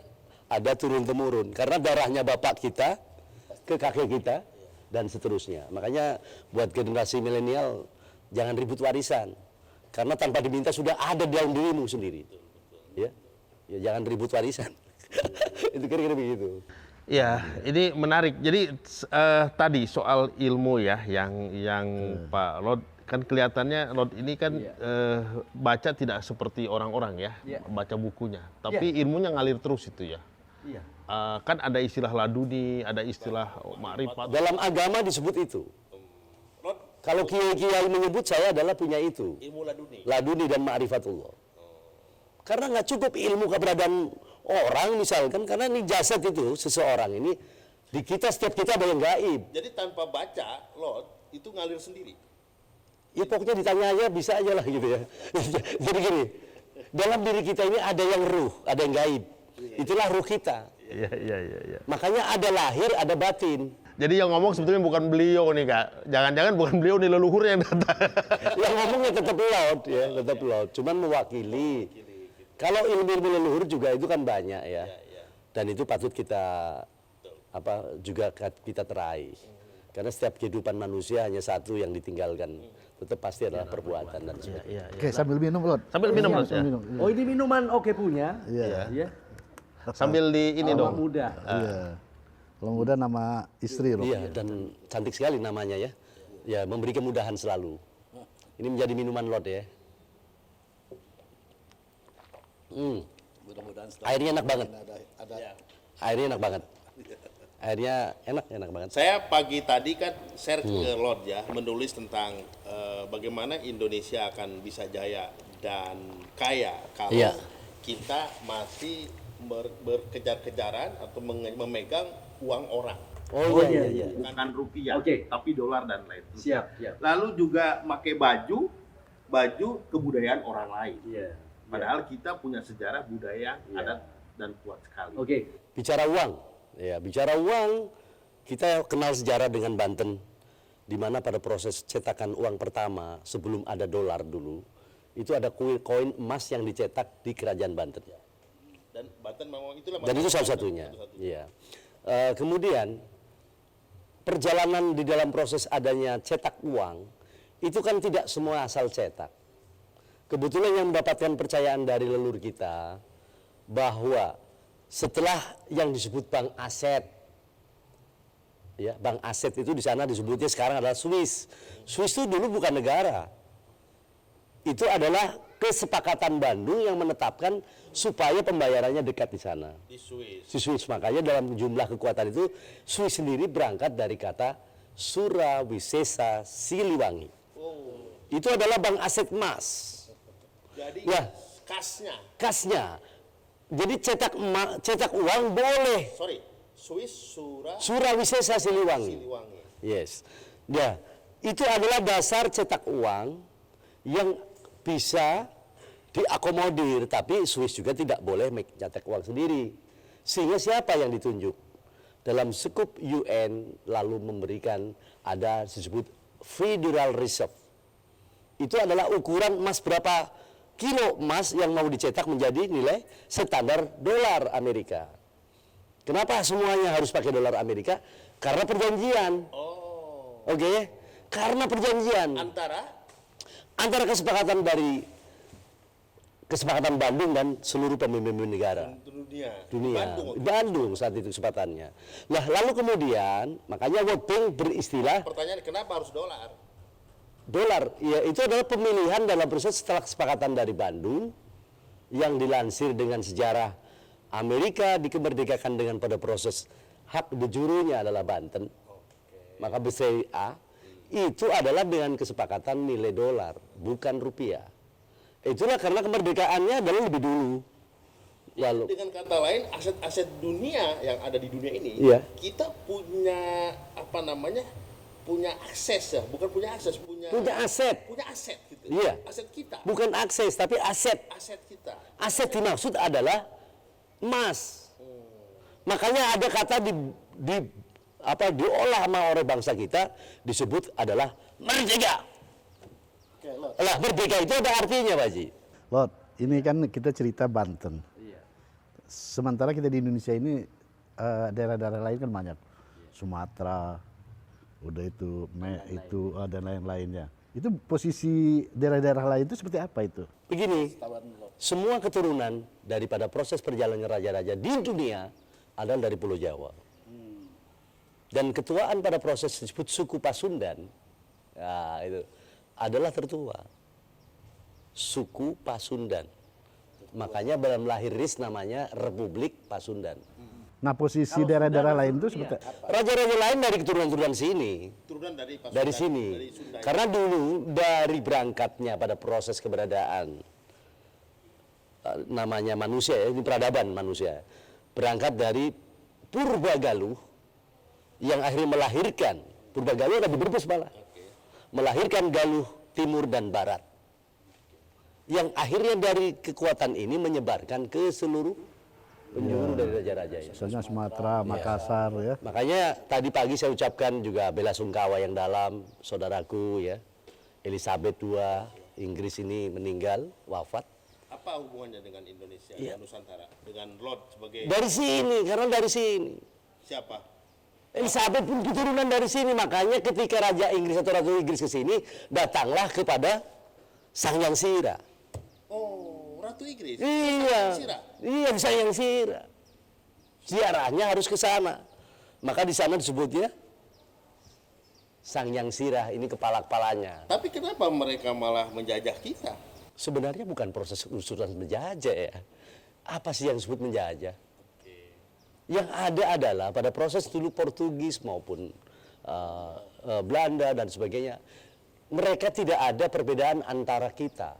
ada turun-temurun, karena darahnya bapak kita ke kakek kita dan seterusnya. Makanya buat generasi milenial jangan ribut warisan, karena tanpa diminta sudah ada dalam dirimu sendiri. Ya, jangan ribut warisan. Itu kira-kira begitu. Ya, ini menarik. Jadi tadi soal ilmu ya, yang Pak Lord kan kelihatannya Lord ini kan baca tidak seperti orang-orang ya, baca bukunya, tapi ilmunya ngalir terus itu ya. Kan ada istilah laduni, ada istilah makrifat. Dalam agama disebut itu. Kalau kiai-kiai menyebut saya adalah punya itu. Ilmu laduni. Laduni dan ma'rifatullah. Karena nggak cukup ilmu keberadaan orang misalkan, karena ini jasad itu seseorang ini di kita, setiap kita ada yang gaib. Jadi tanpa baca, Lord, itu ngalir sendiri. Ya pokoknya ditanya aja bisa aja lah gitu ya. Jadi gini, dalam diri kita ini ada yang ruh, ada yang gaib. Itulah ruh kita. Iya. Makanya ada lahir, ada batin. Jadi yang ngomong sebetulnya bukan beliau nih Kak. Jangan-jangan bukan beliau nih leluhur yang datang. Yang ngomongnya tetap Lord ya, tetap Lord. Cuman mewakili. Kalau ilmu-ilmu leluhur juga itu kan banyak ya. Dan itu patut kita juga kita teraih. Karena setiap kehidupan manusia hanya satu yang ditinggalkan. Tetap pasti adalah perbuatan dan sebagainya. Oke, sambil minum, Lot. Sambil minum, Lot, ya. Oh ini minuman oke punya? Iya. Iya. Sambil di ini Awak dong. muda. Iya. Kalau muda nama istri, Lot. Iya, dan cantik sekali namanya ya. Ya, memberi kemudahan selalu. Ini menjadi minuman Lord ya. Airnya enak banget. Airnya enak banget. Airnya enak banget. Saya pagi tadi kan share ke Lord ya, menulis tentang bagaimana Indonesia akan bisa jaya dan kaya kalau Iya. kita masih berkejar-kejaran atau memegang uang orang. Oh iya. Bukan rupiah, Oke. tapi dolar dan lain. Siap. Lalu juga pakai baju kebudayaan orang lain. Iya. Padahal kita punya sejarah budaya adat dan kuat sekali. Oke. Bicara uang. Ya, bicara uang, kita kenal sejarah dengan Banten, di mana pada proses cetakan uang pertama sebelum ada dolar dulu, itu ada koin emas yang dicetak di Kerajaan Banten. Dan Banten memang itulah. Dan itu salah satunya. Iya. Kemudian perjalanan di dalam proses adanya cetak uang itu kan tidak semua asal cetak. Kebetulan yang mendapatkan percayaan dari leluhur kita bahwa setelah yang disebut bank aset, ya bank aset itu di sana disebutnya sekarang adalah Swiss. Swiss itu dulu bukan negara. Itu adalah kesepakatan Bandung yang menetapkan supaya pembayarannya dekat di sana. Di Swiss. Di Swiss, makanya dalam jumlah kekuatan itu Swiss sendiri berangkat dari kata Surawisesa Siliwangi. Itu adalah bank aset emas. Jadi Ya. Kasnya. Jadi cetak uang boleh. Swiss Surawisesa Siliwangi. Yes. Ya, itu adalah dasar cetak uang yang bisa diakomodir, tapi Swiss juga tidak boleh mencetak uang sendiri. Sehingga siapa yang ditunjuk? Dalam skup UN lalu memberikan ada disebut Federal Reserve. Itu adalah ukuran emas berapa kilo emas yang mau dicetak menjadi nilai standar dolar Amerika. Kenapa semuanya harus pakai dolar Amerika? Karena perjanjian. Oke? Karena perjanjian. Antara kesepakatan dari kesepakatan Bandung dan seluruh pemimpin negara. Dunia. Bandung saat itu kesempatannya. Nah, lalu kemudian makanya World Bank beristilah Pertanyaan kenapa harus dolar? Dolar, ya itu adalah pemilihan dalam proses setelah kesepakatan dari Bandung yang dilansir dengan sejarah Amerika dikemerdekakan dengan pada proses hak de jure-nya adalah Banten. Maka BCA itu adalah dengan kesepakatan nilai dolar, bukan rupiah. Itulah karena kemerdekaannya adalah lebih dulu. Lalu Dengan kata lain, aset-aset dunia yang ada di dunia ini, Iya. kita punya punya akses ya, bukan punya akses, punya aset gitu. Iya. Aset kita. Bukan akses tapi aset. Aset kita. Aset dimaksud adalah emas. Makanya ada kata diolah sama orang bangsa kita disebut adalah merdeka. Lah merdeka itu ada artinya, Pak Haji. Lot, ini kan kita cerita Banten. Sementara kita di Indonesia ini daerah-daerah lain kan banyak. Sumatera, udah itu, dan lain-lainnya. Itu posisi daerah-daerah lain itu seperti apa itu? Begini, semua keturunan daripada proses perjalanan raja-raja di dunia adalah dari Pulau Jawa. Dan ketuaan pada proses disebut suku Pasundan, nah, itu adalah tertua. Suku Pasundan. Makanya dalam lahir RIS namanya Republik Pasundan. Nah, posisi daerah-daerah lain itu seperti Raja-raja lain dari keturunan-keturunan sini. Turunan dari Pasundan, Dari sini. dari Sunda. Karena dulu dari berangkatnya pada proses keberadaan namanya manusia ya, ini peradaban manusia. Berangkat dari Purbagaluh yang akhirnya melahirkan, Purbagaluh ada di Brebes malah. Melahirkan Galuh Timur dan Barat. Yang akhirnya dari kekuatan ini menyebarkan ke seluruh penjuru dari raja-raja ya. misalnya Sumatera, Makassar ya. Makanya tadi pagi saya ucapkan juga bela sungkawa yang dalam saudaraku ya. Elizabeth II Inggris ini meninggal, wafat. Apa hubungannya dengan Indonesia Iya. dan Nusantara? Dengan Lord sebagai Dari sini, karena dari sini. siapa? Elizabeth pun keturunan dari sini, makanya ketika Raja Inggris atau Ratu Inggris ke sini, datanglah kepada Sang Hyang Sira. Oh, Ratu Inggris. Iya, Sira. iya Sang Hyang Sira. Ziarahnya harus ke sana. Maka di sana disebutnya Sang Hyang Sira, ini kepala-kepalanya. Tapi kenapa mereka malah menjajah kita? Sebenarnya bukan proses usuran menjajah ya. Apa sih yang disebut menjajah? Yang ada adalah pada proses dulu Portugis maupun Belanda dan sebagainya, mereka tidak ada perbedaan antara kita.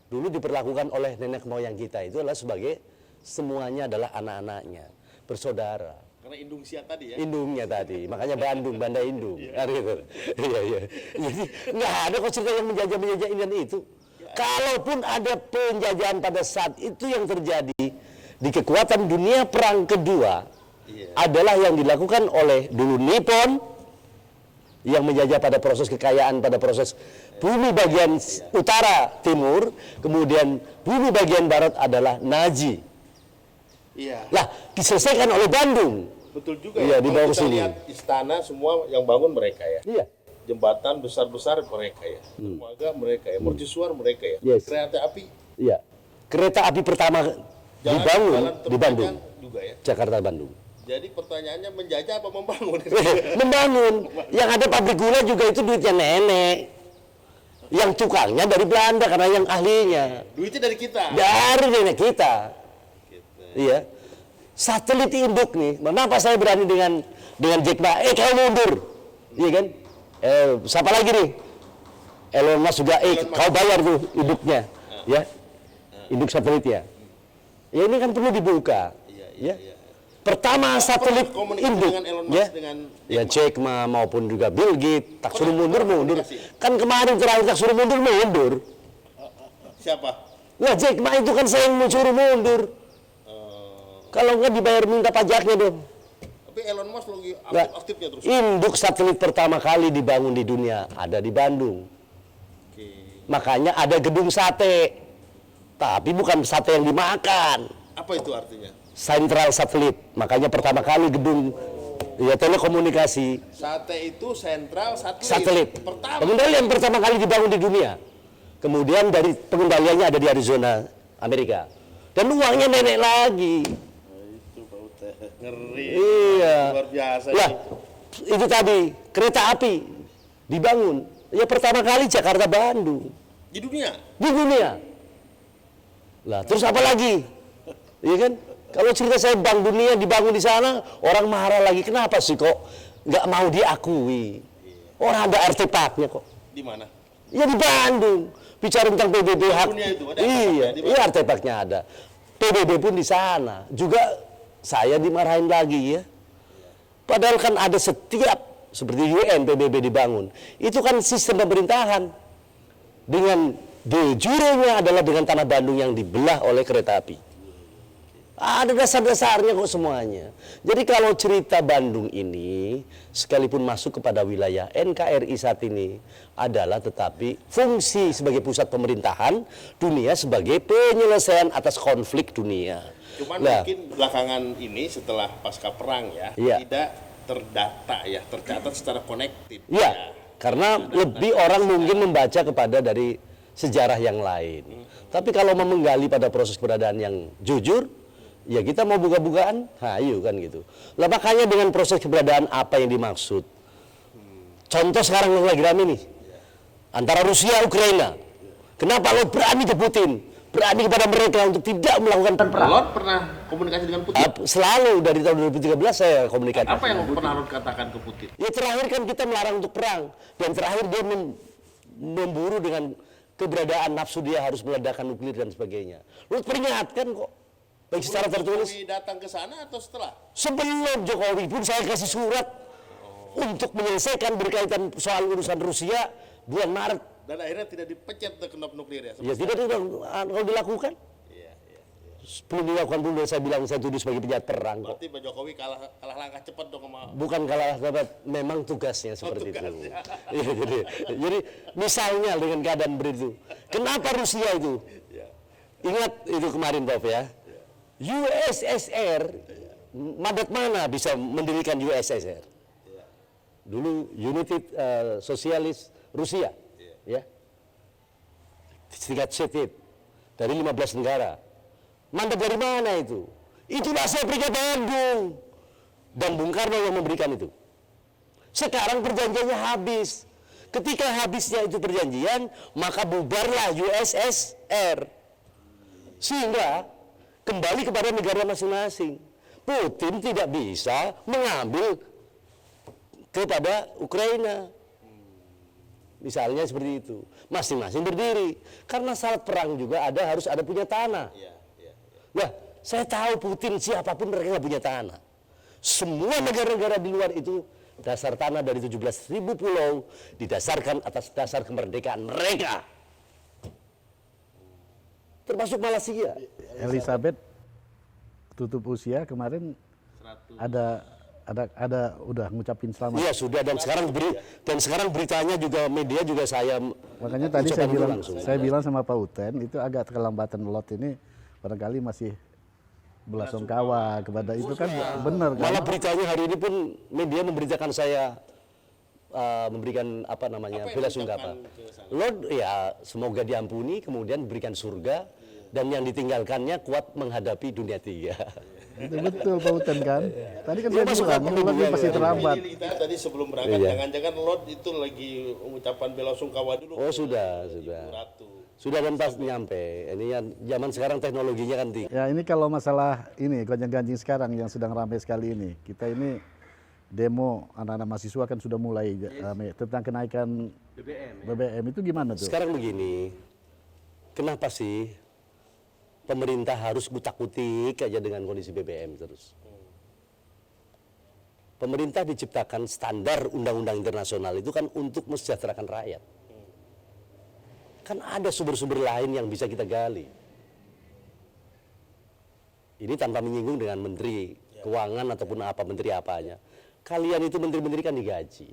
Dulu diperlakukan oleh nenek moyang kita itu adalah sebagai semuanya adalah anak-anaknya, bersaudara. Karena indung siat tadi ya. Indungnya tadi, makanya Bandung, Banda Indung. Gitu. Iya, iya. Jadi nggak ada kok cerita yang menjajah ini dan itu. Kalaupun ada penjajahan pada saat itu yang terjadi di kekuatan dunia perang kedua, adalah yang dilakukan oleh dulu Nippon yang menjajah pada proses kekayaan pada proses bumi bagian utara timur, kemudian bumi bagian barat adalah Nazi Iya. Lah, diselesaikan oleh Bandung. Betul juga Iya, ya. dibawa Kalau ke kita sini. lihat istana semua yang bangun mereka ya. Iya. Jembatan besar-besar mereka ya. Dermaga mereka ya. Mercusuar mereka ya. Yes. Kereta api Iya. Kereta api pertama dibangun jalan di Bandung, terpanjang juga ya. Jakarta Bandung. Jadi pertanyaannya menjajah apa membangun? Membangun. Yang ada pabrik gula juga itu duitnya nenek. Yang tukangnya dari Belanda karena yang ahlinya Duitnya dari kita. dari nenek kita. Iya. Satelit induk nih. Kenapa saya berani dengan Jack Ma? Kau mundur. Iya kan? Siapa lagi nih? Elon Musk juga. Kau bayar tuh induknya. Ya. Induk satelitnya. Ya ini kan perlu dibuka. Ya. Pertama satelit komunikasi induk, dengan Elon Musk, ya, dengan ya Jack Ma maupun juga Bill Gates, tak suruh mundur. komunikasi. Kan kemarin terakhir tak suruh mundur. Siapa? Lah Jack Ma itu kan saya yang mau suruh mundur. Kalau nggak dibayar minta pajaknya dong. Tapi Elon Musk lagi Lah, aktifnya terus. induk satelit pertama kali dibangun di dunia ada di Bandung. Oke. Makanya ada gedung sate. Tapi bukan sate yang dimakan. Apa itu artinya? Central satelit. Makanya pertama kali gedung ya telekomunikasi Sate itu sentral satelit. Pertama. Pengendalian pertama kali dibangun di dunia. Kemudian dari pengendaliannya ada di Arizona, Amerika. Dan uangnya nenek lagi. Itu Pak Ute. Ngeri. Iya. Luar biasa. Lah, ini. itu tadi kereta api dibangun. Ya pertama kali Jakarta Bandung Di dunia. di dunia. Lah, terus apa lagi? Iya kan? Kalau cerita saya Bank Dunia dibangun di sana, orang marah lagi. Kenapa sih kok nggak mau diakui? Orang ada artefaknya kok. Di mana? Ya di Bandung. Bicara tentang PBB hak. Dunia itu ada Iya, artefaknya di iya artefaknya ada. PBB pun di sana. Juga saya dimarahin lagi ya. Padahal kan ada setiap seperti UN PBB dibangun. Itu kan sistem pemerintahan. Dengan de jure-nya adalah dengan tanah Bandung yang dibelah oleh kereta api. Ada dasar-dasarnya kok semuanya. Jadi kalau cerita Bandung ini, sekalipun masuk kepada wilayah NKRI saat ini, adalah tetapi fungsi sebagai pusat pemerintahan, dunia sebagai penyelesaian atas konflik dunia. Cuman Nah, mungkin belakangan ini setelah pasca perang ya, Iya. tidak terdata ya, tercatat secara konektif. ya, karena lebih orang mungkin membaca kepada dari sejarah yang lain. Tapi kalau mau menggali pada proses keberadaan yang jujur, ya kita mau buka-bukaan, hayu kan gitu. Lah makanya dengan proses keberadaan apa yang dimaksud? Contoh sekarang yang lagi rame nih, antara Rusia Ukraina. Kenapa lo berani ke Putin? Berani kepada mereka untuk tidak melakukan perang? Lord pernah komunikasi dengan Putin. Selalu dari tahun 2013 saya komunikasi. Apa yang pernah Lord katakan ke Putin? Ya terakhir kan kita melarang untuk perang, dan terakhir dia memburu dengan keberadaan nafsu dia harus meledakkan nuklir dan sebagainya. Lu peringatkan kok, baik secara tertulis. Jokowi datang ke sana atau setelah? Sebelum Jokowi pun saya kasih surat untuk menyelesaikan berkaitan soal urusan Rusia bulan Maret. Dan akhirnya tidak dipencet ke knop nuklir ya? Ya tidak kalau dilakukan. Iya. Belum dilakukan pun saya bilang saya tuduh sebagai penjahat perang kok. Berarti Pak Jokowi kalah langkah cepat dong sama... Bukan kalah dapat, memang tugasnya seperti itu. tugasnya. Iya, jadi misalnya dengan keadaan begitu, kenapa Rusia itu? Ingat itu kemarin Prof ya, USSR, mandat mana bisa mendirikan USSR? Dulu United Socialist Rusia, ya, tingkat Soviet dari 15 negara. Mandat dari mana itu? Itulah saya berikan Bandung. Dan Bung Karno yang memberikan itu. Sekarang perjanjiannya habis. Ketika habisnya itu perjanjian, maka bubarlah USSR. Sehingga kembali kepada negara masing-masing. Putin tidak bisa mengambil kepada Ukraina. Misalnya seperti itu. Masing-masing berdiri. Karena syarat perang juga harus ada punya tanah. Nah, saya tahu Putin siapapun mereka nggak punya tanah. Semua negara-negara di luar itu dasar tanah dari 17.000 pulau didasarkan atas dasar kemerdekaan mereka. Termasuk Malaysia. Elizabeth tutup usia kemarin ada udah ngucapin selamat. Iya sudah, dan sekarang beritanya juga media juga saya Makanya tadi ucapkan saya bilang langsung. saya bilang sama Pak Uten itu agak keterlambatan lot ini barangkali masih belasungkawa kepada itu kan benar kan? Malah beritanya hari ini pun media memberitakan saya memberikan apa namanya bela sungkawa. Lord ya semoga diampuni, kemudian berikan surga, dan yang ditinggalkannya kuat menghadapi dunia tiga. Itu betul Pak Uten kan? Tadi kan Ya, saya masuk bilang, akal ini Lord juga, ini pasti ya. terlambat. Ini kita tadi sebelum berangkat, Iya. jangan-jangan Lord itu lagi mengucapkan bela sungkawa dulu. Oh ke sudah. Ibu Ratu. Sudah dan pas nyampe. Ini ya, zaman sekarang teknologinya kan tinggi. Ya ini kalau masalah ini gonjang-ganjing sekarang yang sedang ramai sekali ini. Kita ini demo anak-anak mahasiswa kan sudah mulai ramai tentang kenaikan BBM itu gimana tuh? Sekarang begini, kenapa sih pemerintah harus kutak-kutik aja dengan kondisi BBM terus? Pemerintah diciptakan standar undang-undang internasional itu kan untuk mesejahterakan rakyat. Kan ada sumber-sumber lain yang bisa kita gali. Ini tanpa menyinggung dengan menteri keuangan ataupun apa menteri apanya. Kalian itu menteri-menteri kan digaji.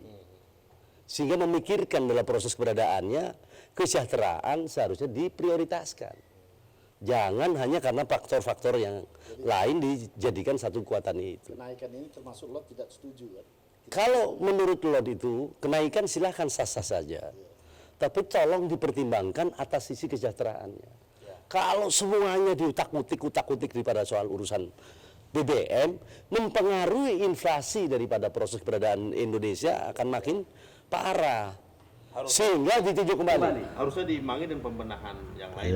Sehingga memikirkan dalam proses keberadaannya, kesejahteraan seharusnya diprioritaskan. Jangan hanya karena faktor-faktor yang lain dijadikan satu kekuatan itu. Kenaikan ini termasuk Lord tidak setuju kan? Kalau menurut Lord itu, kenaikan silahkan sah-sah saja. Tapi tolong dipertimbangkan atas sisi kesejahteraannya. Kalau semuanya diutak-utik daripada soal urusan BBM, mempengaruhi inflasi daripada proses keberadaan Indonesia akan makin parah. Sehingga ditinjau kembali. Harusnya diimbangi dengan pembenahan yang lain.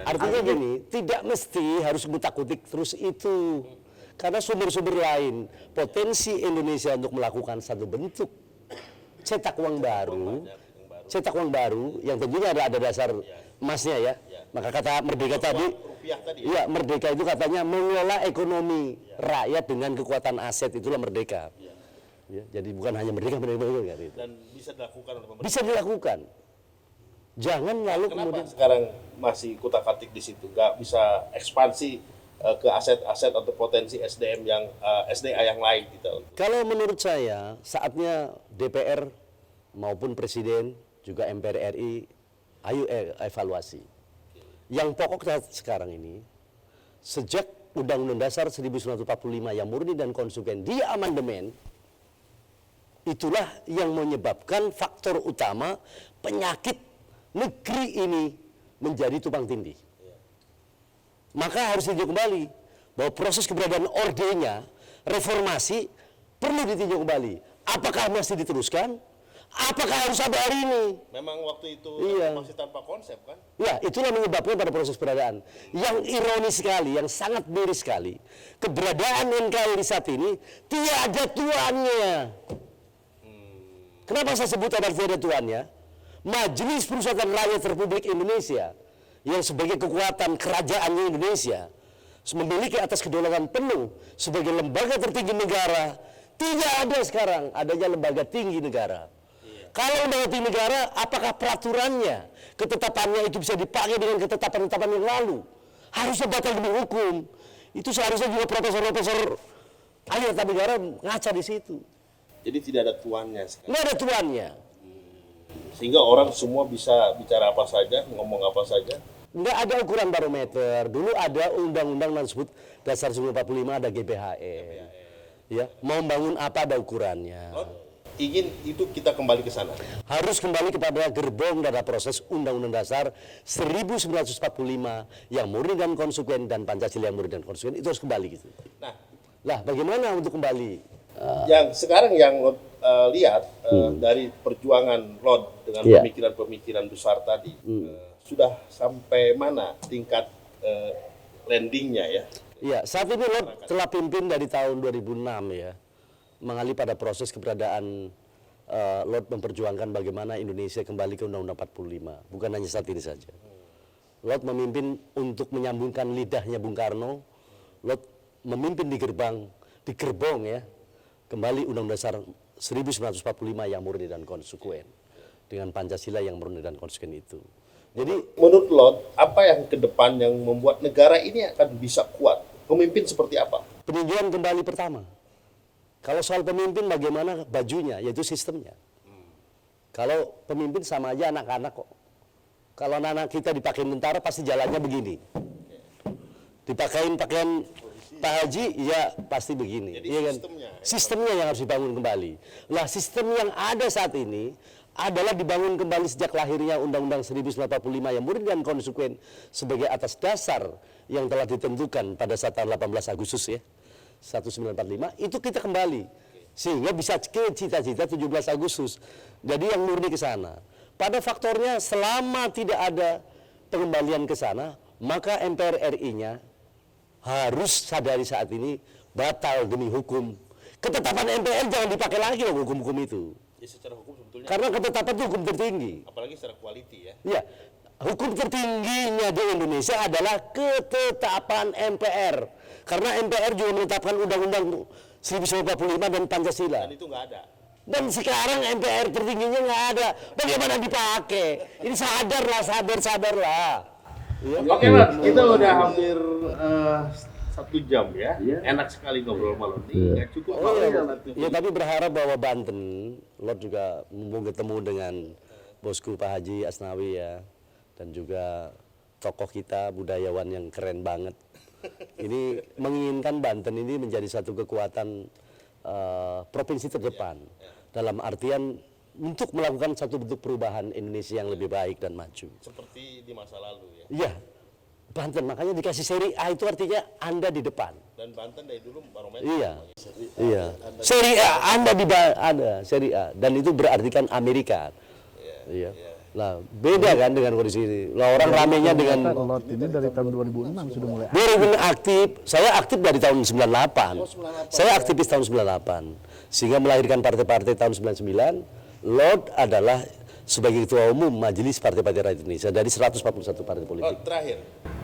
Artinya gini, tidak mesti harus ngutak-ngutik terus itu. Karena sumber-sumber lain, potensi Indonesia untuk melakukan satu bentuk cetak uang baru yang tentunya ada dasar emasnya ya. Maka kata Merdeka tadi, Rupiah tadi ya Merdeka itu katanya mengelola ekonomi rakyat dengan kekuatan aset, itulah Merdeka. Ya, jadi bukan hanya merdeka gitu. dan bisa dilakukan oleh pemerintah. Bisa dilakukan. Jangan lalu Kenapa kemudian sekarang masih kutak-atik di situ? Nggak bisa ekspansi ke aset-aset atau potensi SDM yang SDA yang lain gitu. kalau menurut saya saatnya DPR maupun Presiden juga MPR RI ayo evaluasi. Yang pokok sekarang ini sejak Undang-Undang Dasar 1945 yang murni dan konsekuen di amandemen, itulah yang menyebabkan faktor utama penyakit negeri ini menjadi tumpang tindih. Maka harus ditinjau kembali bahwa proses keberadaan ordenya, reformasi perlu ditinjau kembali. Apakah masih diteruskan? Apakah harus sampai hari ini? Memang waktu itu Iya. masih tanpa konsep kan? Ya, itulah menyebabkan pada proses keberadaan. Yang ironis sekali, yang sangat miris sekali, keberadaan NKRI saat ini tiada tuannya. Kenapa saya sebut ada tiada tuannya? Majelis Permusyawaratan Rakyat Republik Indonesia yang sebagai kekuatan kerajaannya Indonesia memiliki atas kedaulatan penuh sebagai lembaga tertinggi negara. Tidak ada sekarang adanya lembaga tinggi negara. Kalau lembaga tinggi negara, apakah peraturannya, ketetapannya itu bisa dipakai dengan ketetapan-ketetapan yang lalu? Harusnya batal demi hukum. Itu seharusnya juga profesor-profesor ahli tata negara ngaca di situ. Jadi tidak ada tuannya sekarang. Nggak ada tuannya. Sehingga orang semua bisa bicara apa saja, ngomong apa saja. Nggak ada ukuran barometer. Dulu ada undang-undang yang disebut Dasar 1945, ada GBHN. Ya, mau bangun apa ada ukurannya. Ingin itu kita kembali ke sana. Harus kembali kepada gerbong dari proses Undang-Undang Dasar 1945 yang murni dan konsekuen, dan Pancasila yang murni dan konsekuen, itu harus kembali gitu. Nah, Lah bagaimana untuk kembali? yang sekarang yang lihat dari perjuangan Lord dengan Iya. pemikiran-pemikiran besar tadi, sudah sampai mana tingkat landingnya ya? Ya, saat ini Lord telah pimpin dari tahun 2006 ya, mengalih pada proses keberadaan Lord memperjuangkan bagaimana Indonesia kembali ke Undang-Undang 45, bukan hanya saat ini saja. Lord memimpin untuk menyambungkan lidahnya Bung Karno. Lord memimpin di gerbong ya, kembali Undang-Undang Dasar 1945 yang murni dan konsekuen, dengan Pancasila yang murni dan konsekuen itu. Jadi Menurut Lord, apa yang ke depan yang membuat negara ini akan bisa kuat? Pemimpin seperti apa? peninjauan kembali pertama. Kalau soal pemimpin bagaimana bajunya, yaitu sistemnya. Kalau pemimpin sama aja anak-anak kok. Kalau anak-anak kita dipakai tentara pasti jalannya begini. Dipakein pakaian Pak Haji, ya pasti begini. Jadi Iya kan? sistemnya, ya. Sistemnya yang harus dibangun kembali. Lah sistem yang ada saat ini adalah dibangun kembali sejak lahirnya Undang-Undang 1945 yang murni dan konsekuen sebagai atas dasar yang telah ditentukan pada saat tanggal 18 Agustus ya, 1945, itu kita kembali. Sehingga bisa ke cita-cita 17 Agustus. Jadi yang murni ke sana. Pada faktornya selama tidak ada pengembalian ke sana, maka MPR RI-nya harus sadari saat ini batal demi hukum. Ketetapan MPR jangan dipakai lagi loh hukum-hukum itu. Ya, secara hukum sebetulnya, Karena ketetapan itu hukum tertinggi. apalagi secara quality ya. Ya, hukum tertingginya di Indonesia adalah ketetapan MPR. Karena MPR juga menetapkan Undang-Undang 1945 dan Pancasila. Dan itu nggak ada. Dan sekarang MPR tertingginya nggak ada. Bagaimana dipakai? Ini sadarlah. Ya. Oke, Lord, kita udah hampir 1 jam ya. Enak sekali ngobrol malam ini. Nggak cukup Oh, waktu iya. nanti. Ya, tapi berharap bahwa Banten, Lord juga mau ketemu dengan bosku Pak Haji Asnawi ya, dan juga tokoh kita budayawan yang keren banget. Ini menginginkan Banten ini menjadi satu kekuatan provinsi terdepan dalam artian untuk melakukan satu bentuk perubahan Indonesia yang lebih baik dan maju. Seperti di masa lalu ya. Iya, Banten makanya dikasih seri A itu artinya Anda di depan. Dan Banten dari dulu barometer. Iya, iya. Seri A Anda ada seri A dan itu berartikan Amerika. Iya. Lah beda kan dengan kondisi ini. Lah orang ramenya dengan Lot ini dari tahun 2006 sudah mulai. aktif. Saya aktif dari tahun 98. Saya aktivis tahun 98. Sehingga melahirkan partai-partai tahun 99. Lord adalah sebagai ketua umum Majelis Partai-Partai Rakyat Indonesia dari 141 partai Oh, politik. terakhir.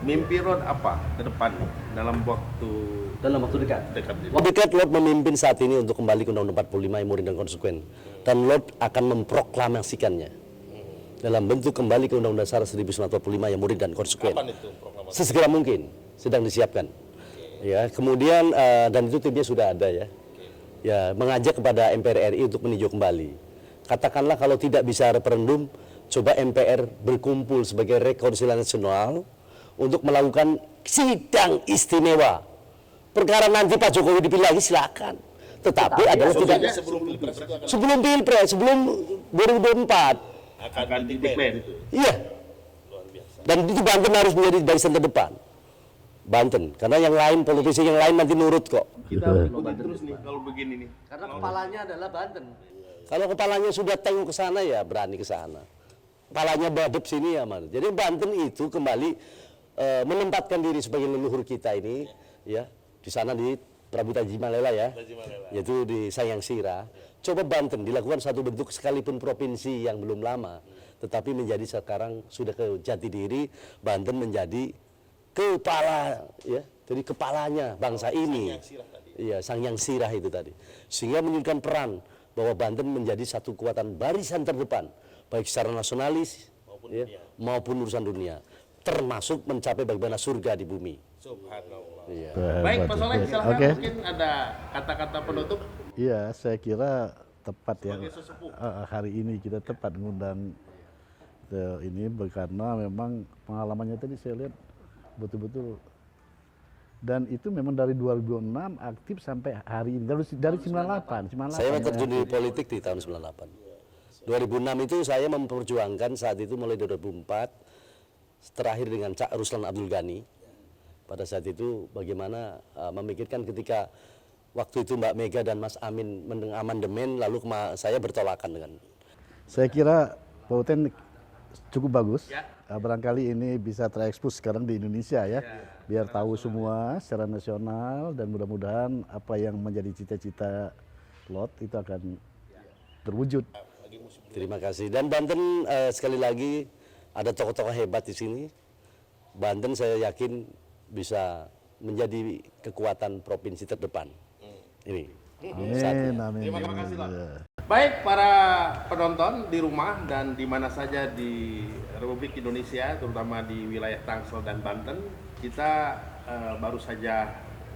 Mimpi Rod apa ke depan dalam waktu dekat. dekat ini? Dekat Lord memimpin saat ini untuk kembali ke Undang-Undang 45 yang murni dan konsekuen. Dan Lord akan memproklamasikannya dalam bentuk kembali ke Undang-Undang Dasar 1945 yang murni dan konsekuen. Kapan itu proklamasi? Sesegera mungkin, sedang disiapkan. Ya, kemudian dan itu timnya sudah ada ya. Ya, mengajak kepada MPR RI untuk meninjau kembali. Katakanlah kalau tidak bisa referendum, coba MPR berkumpul sebagai rekonsiliasi nasional untuk melakukan sidang istimewa. Perkara nanti Pak Jokowi dipilih lagi silakan. Tetapi adalah tidak Sebelum Pilpres itu akan sebelum Pilpres, sebelum 2024. akan declare itu. Iya. luar biasa. Dan itu Banten harus menjadi barisan terdepan. Banten, karena yang lain politisi yang lain nanti nurut kok. Kita harus ikuti terus nih kalau begini nih. Karena kepalanya adalah Banten. Kalau kepalanya sudah tengok ke sana ya berani ke sana. Kepalanya badep sini ya man. Jadi Banten itu kembali menempatkan diri sebagai leluhur kita ini ya di sana di Prabu Taji Malela ya, yaitu di Sayang Sira. Coba Banten dilakukan satu bentuk sekalipun provinsi yang belum lama, tetapi menjadi sekarang sudah ke jati diri. Banten menjadi kepala ya, jadi kepalanya bangsa ini. Iya, Sangyang Sirah itu tadi. Sehingga menunjukkan peran bahwa Banten menjadi satu kekuatan barisan terdepan baik secara nasionalis maupun urusan dunia, termasuk mencapai bagaimana surga di bumi. Subhanallah. Iya. Baik, Pak Soleh, silakan. Oke. Mungkin ada kata-kata penutup. Iya, saya kira tepat ya. Sebagai sesepuh. Hari ini kita tepat mengundang ini karena memang pengalamannya tadi saya lihat betul-betul, dan itu memang dari 2006 aktif sampai hari ini dari 98. Saya ya. terjun di politik di tahun 98. 2006 itu saya memperjuangkan saat itu mulai 2004 terakhir dengan Cak Ruslan Abdul Ghani. Pada saat itu bagaimana memikirkan ketika waktu itu Mbak Mega dan Mas Amin mengamandemen lalu saya bertolakan dengan. Saya kira Pak Uten cukup bagus. Barangkali ini bisa terekspos sekarang di Indonesia ya. Biar tahu semua secara nasional, dan mudah-mudahan apa yang menjadi cita-cita Lot itu akan terwujud. Terima kasih. Dan Banten sekali lagi ada tokoh-tokoh hebat di sini. Banten saya yakin bisa menjadi kekuatan provinsi terdepan. Ini. Amin, amin. Terima kasih, Lot. Baik para penonton di rumah dan di mana saja di Republik Indonesia, terutama di wilayah Tangsel dan Banten, kita baru saja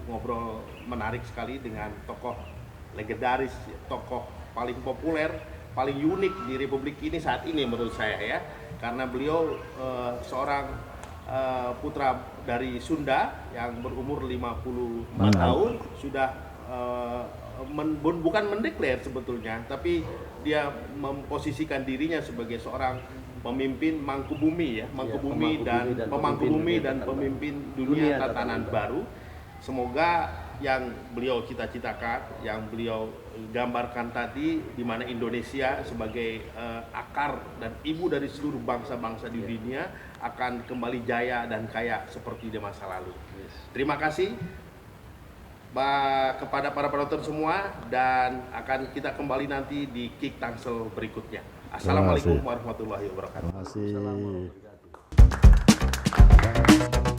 ngobrol menarik sekali dengan tokoh legendaris, tokoh paling populer, paling unik di Republik ini saat ini menurut saya ya, karena beliau seorang putra dari Sunda yang berumur 54 tahun sudah bukan mendeklar sebetulnya, tapi dia memposisikan dirinya sebagai seorang pemimpin Mangkubumi ya, Mangkubumi dan pemimpin dunia tatanan baru. Semoga yang beliau cita-citakan, yang beliau gambarkan tadi, di mana Indonesia sebagai akar dan ibu dari seluruh bangsa-bangsa di dunia akan kembali jaya dan kaya seperti di masa lalu. Terima kasih kepada para penonton semua, dan akan kita kembali nanti di Kick Tangsel berikutnya. Assalamualaikum warahmatullahi wabarakatuh. Terima kasih.